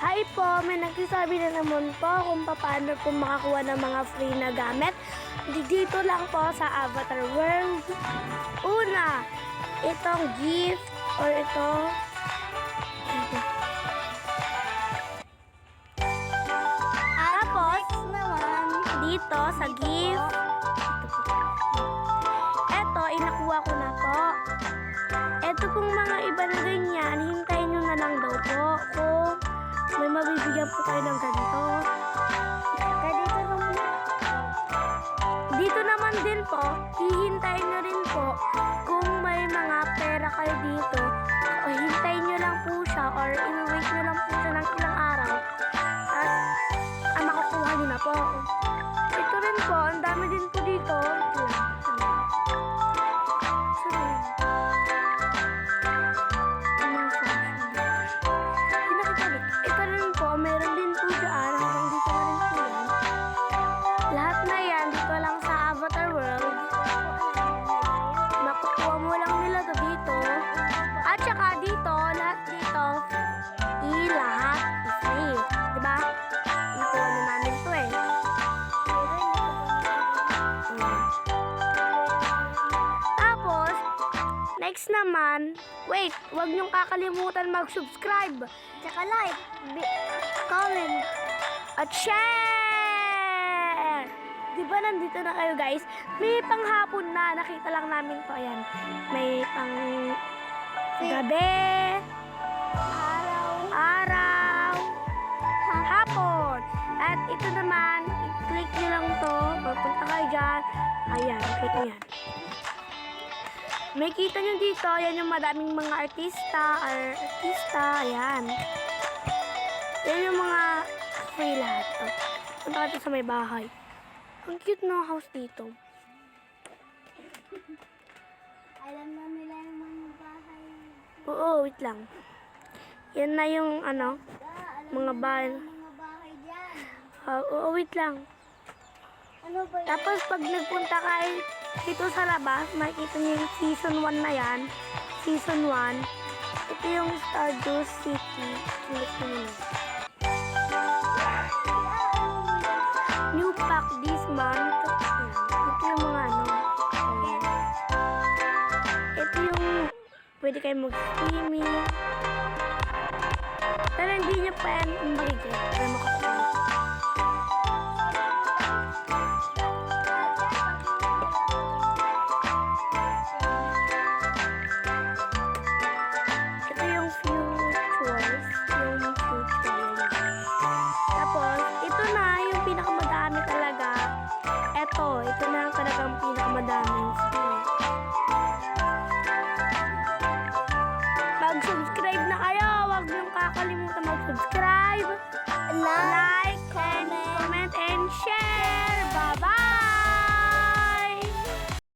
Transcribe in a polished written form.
Hi po, may nagsasabi na naman po kung paano po makakuha ng mga free na gamit. Dito lang po sa Avatar World. Una, itong gift or ito. Tapos, dito sa gift. Ito, inakuha ko na po. Ito pong mga iba na ganyan, hintayin nyo na lang daw po kung may mabibigyan po kayo ng ganito. Dito naman din po, hihintayin nyo rin po kung may mga pera kayo dito. O hintayin nyo lang po siya or i-wait nyo lang po siya ng ilang araw. At makukuha nyo na po. Ito rin po, ang dami din po dito. Ito rin po, meron din po dyan. Hanggang dito na rin po yan. Lahat na yan, dito lang sa Avatar World. Makukuha mo lang nila to dito. At saka dito, lahat dito, lahat free. Diba? Nakuha na namin to eh. Tapos, next naman, wait, huwag niyong kakalimutan mag-subscribe. Tsaka like, comment, At share! Di ba nandito na kayo guys? May panghapon na. Nakita lang namin to. Ayan. May pang gabi, araw, hapon. At ito naman, i-click nyo lang to. Papunta kayo dyan. Ayan, click nyo yan. May kita nyo dito. Ayan yung madaming mga artista. Ayan. Yan yung mga free lahat. Punta ka sa may bahay. Ang cute na house dito. alam na nila yung mga bahay. Oo, wait lang. Yan na yung ano, mga bahay. Mga bahay dyan. Oo, wait lang. Ano ba yun? Tapos pag nagpunta kayo dito sa labas, makikita niyo yung season 1 na yan. Season 1. Ito yung Stardust City. Click nyo na. New pack this month. Ayan. Ito yung mga ano. Ayan. Ito yung pwede kayo mag-streaming. Pero hindi nyo pa yan umbrigate. Para makakuha. Ito yung futures. Yung future. Tapos, ito na yung pinakamadami talaga. Ito na ang talagang pinakamadaming free. Mag-subscribe na kayo. Huwag niyong kakalimutan mag-subscribe. Like, comment, and share.